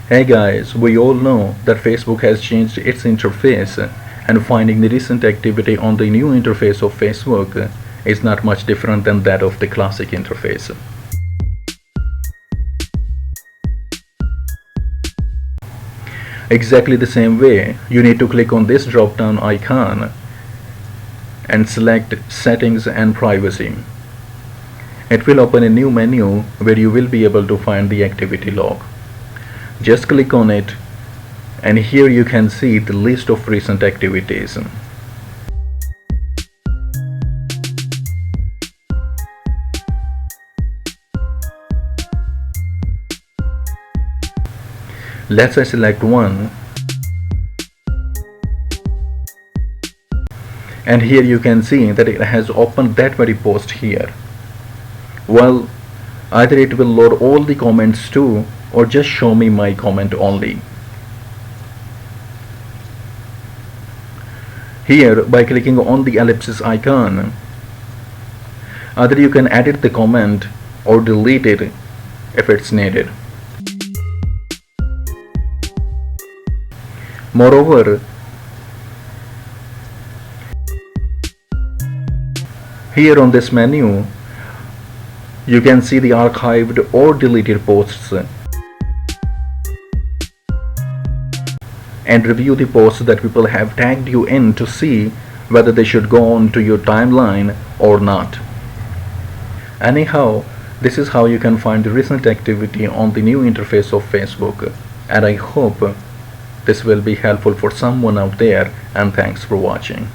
Hey guys, we all know that Facebook has changed its interface, and finding the recent activity on the new interface of Facebook is not much different than that of the classic interface. Exactly the same way, you need to click on this drop down icon and select Settings and Privacy. It will open a new menu where you will be able to find the activity log. Just click on it and here you can see the list of recent activities. Let's say select one, and here you can see that it has opened that very post here. Well, either it will load all the comments too, or just show me my comment only. Here, by clicking on the ellipsis icon, either you can edit the comment or delete it if it's needed. Moreover, here on this menu, you can see the archived or deleted posts and review the posts that people have tagged you in to see whether they should go on to your timeline or not. Anyhow, this is how you can find the recent activity on the new interface of Facebook, and I hope this will be helpful for someone out there, and thanks for watching.